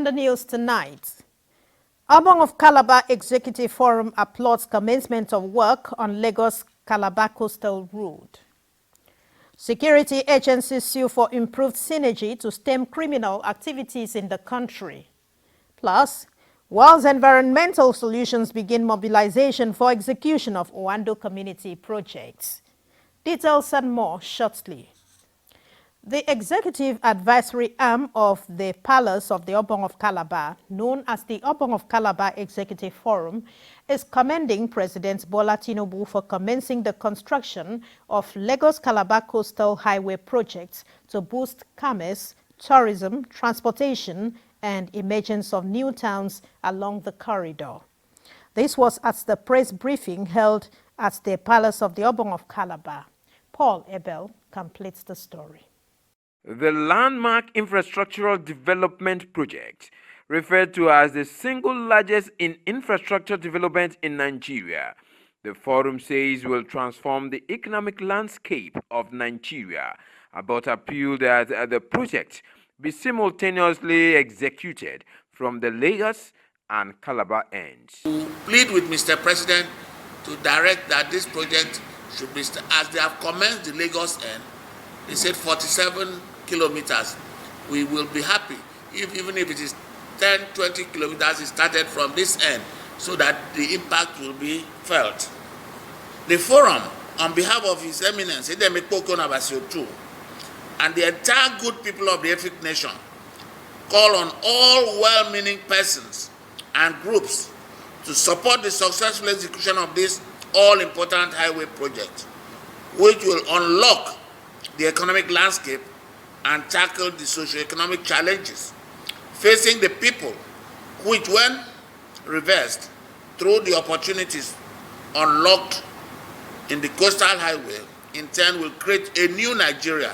On the news tonight, Obong of Calabar Executive Forum applauds commencement of work on Lagos Calabar Coastal Road. Security agencies sue for improved synergy to stem criminal activities in the country. Plus, World's Environmental Solutions begin mobilization for execution of Owando community projects. Details and more shortly. The executive advisory arm of the Palace of the Obong of Calabar, known as the Obong of Calabar Executive Forum, is commending President Bola Tinubu for commencing the construction of Lagos Calabar Coastal Highway projects to boost commerce, tourism, transportation, and emergence of new towns along the corridor. This was at the press briefing held at the Palace of the Obong of Calabar. Paul Ebel completes the story. The landmark infrastructural development project, referred to as the single largest in infrastructure development in Nigeria, the forum says will transform the economic landscape of Nigeria, but appealed that the project be simultaneously executed from the Lagos and Calabar ends. We plead with Mr. President to direct that this project should be, as they have commenced the Lagos end, they said 47 kilometers. We will be happy if even if it is 10, 20 kilometers is started from this end so that the impact will be felt. The forum, on behalf of His Eminence, Edemekpo and the entire good people of the Efik Nation, call on all well-meaning persons and groups to support the successful execution of this all-important highway project, which will unlock the economic landscape and tackle the socio-economic challenges facing the people, which, when reversed through the opportunities unlocked in the coastal highway, in turn will create a new Nigeria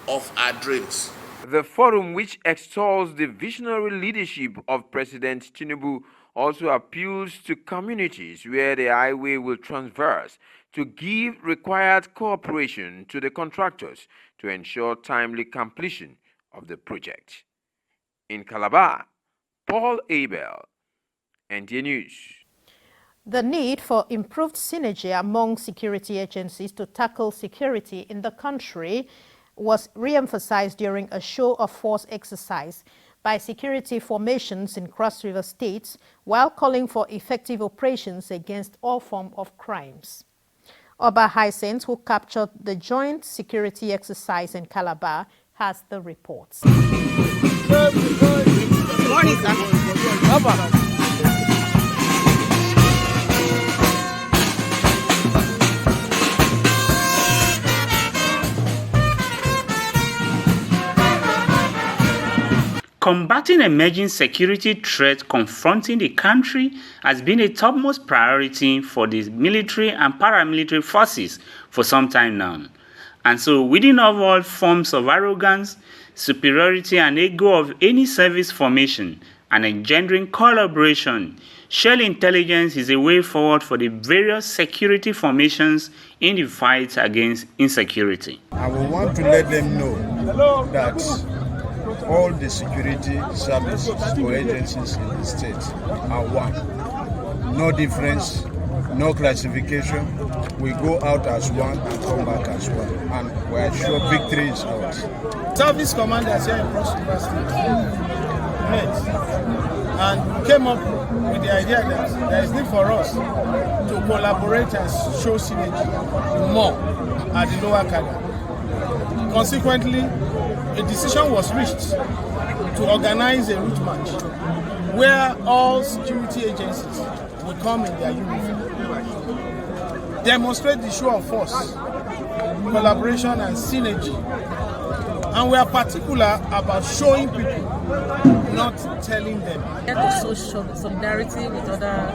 of our dreams. The forum, which extols the visionary leadership of President Tinubu, also appeals to communities where the highway will traverse to give required cooperation to the contractors to ensure timely completion of the project. In Calabar, Paul Abel, Nta News. The need for improved synergy among security agencies to tackle security in the country was re-emphasized during a show of force exercise by security formations in Cross River states while calling for effective operations against all forms of crimes. Oba Hyacinth, who captured the joint security exercise in Calabar, has the reports. Good morning, sir. Oba. Combating emerging security threats confronting the country has been a topmost priority for the military and paramilitary forces for some time now. And so, within all forms of arrogance, superiority, and ego of any service formation and engendering collaboration, shared intelligence is a way forward for the various security formations in the fight against insecurity. I will want to let them know that all the security services or agencies in the state are one. No difference, no classification. We go out as one and come back as one. And we are sure victory is ours. Service commanders here in Cross River State met and came up with the idea that there is need for us to collaborate and show synergy more at the lower cadre. Consequently, a decision was reached to organize a route march where all security agencies will come in their uniform, demonstrate the show of force, collaboration and synergy. And we are particular about showing people, not telling them. We have to show solidarity with other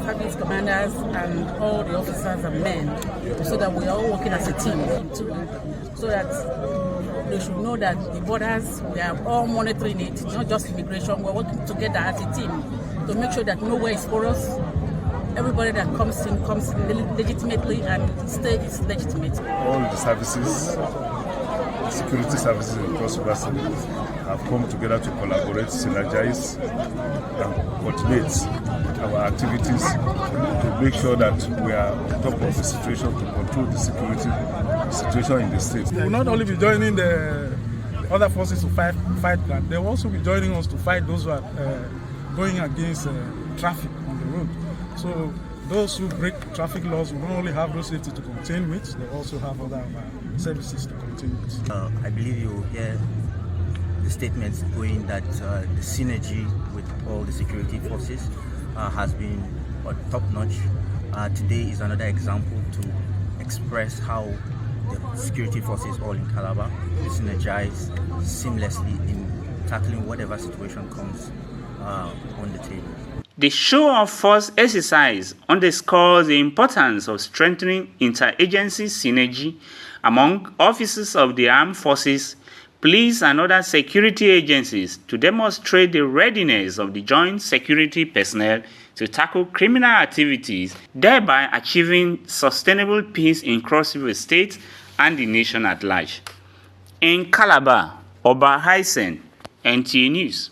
service commanders and all the officers and men, so that we are all working as a team, so that they should know that the borders, we are all monitoring it, not just immigration. We're working together as a team to make sure that nowhere is porous. Everybody that comes in legitimately and stays legitimate. All the services, security services across the have come together to collaborate, synergize, and coordinate our activities to make sure that we are on top of the situation to control the security situation in the state. We will not only be joining the other forces to fight crime, they will also be joining us to fight those who are going against traffic on the road. So those who break traffic laws will not only have those safety to contend with, they also have other services to contend with. I believe you hear the statements going that the synergy with all the security forces has been top-notch. Today is another example to express how the security forces all in Calabar synergize seamlessly in tackling whatever situation comes on the table. The show of force exercise underscores the importance of strengthening interagency synergy among officers of the armed forces, police and other security agencies to demonstrate the readiness of the joint security personnel to tackle criminal activities, thereby achieving sustainable peace in Cross River State and the nation at large. In Calabar, Oba Hysen, NTA News.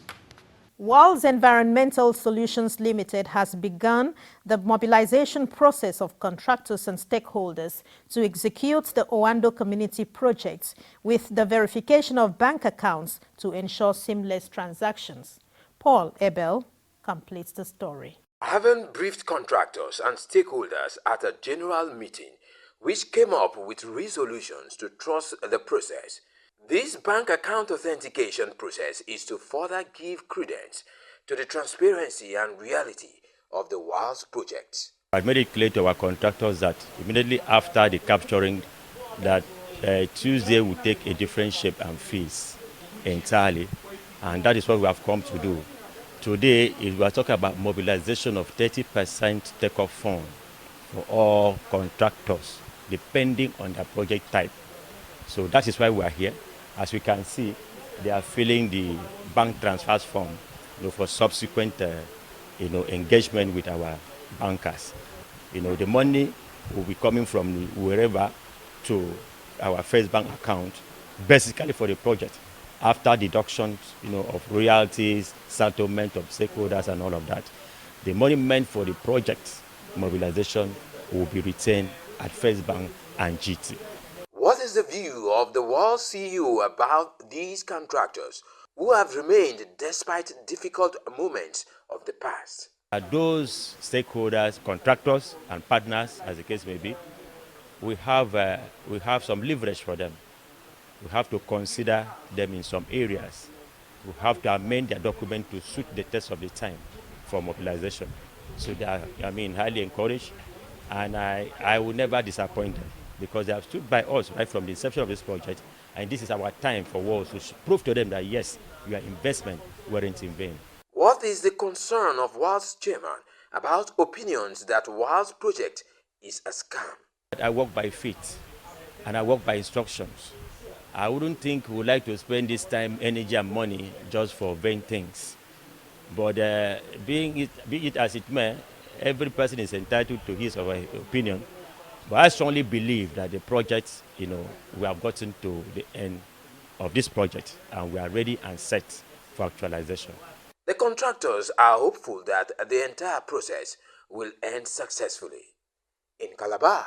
World's Environmental Solutions Limited has begun the mobilization process of contractors and stakeholders to execute the Owando community projects with the verification of bank accounts to ensure seamless transactions. Paul Ebel completes the story. Having briefed contractors and stakeholders at a general meeting, which came up with resolutions to trust the process, this bank account authentication process is to further give credence to the transparency and reality of the WALS project. I made it clear to our contractors that immediately after the capturing that Tuesday will take a different shape and face entirely, and that is what we have come to do. Today we are talking about mobilization of 30% take-off fund for all contractors depending on the project type. So that is why we are here. As we can see, they are filling the bank transfers form for subsequent engagement with our bankers. The money will be coming from wherever to our first bank account, basically for the project, after deductions of royalties, settlement of stakeholders and all of that. The money meant for the project mobilization will be retained at First Bank and GT. What is the view of the WALS CEO about these contractors who have remained despite difficult moments of the past? Those stakeholders, contractors and partners, as the case may be, we have some leverage for them. We have to consider them in some areas. We have to amend their document to suit the test of the time for mobilization. So they are, highly encouraged, and I will never disappoint them, because they have stood by us right from the inception of this project, and this is our time for WALS to prove to them that yes, your investment weren't in vain. What is the concern of WALS chairman about opinions that WALS project is a scam? I work by faith, and I work by instructions. I wouldn't think we would like to spend this time, energy and money just for vain things. But be it as it may, every person is entitled to his or her opinion. But I strongly believe that the project, we have gotten to the end of this project, and we are ready and set for actualization. The contractors are hopeful that the entire process will end successfully. In Calabar,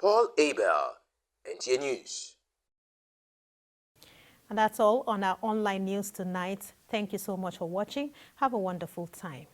Paul Abel, NTA News. And that's all on our online news tonight. Thank you so much for watching. Have a wonderful time.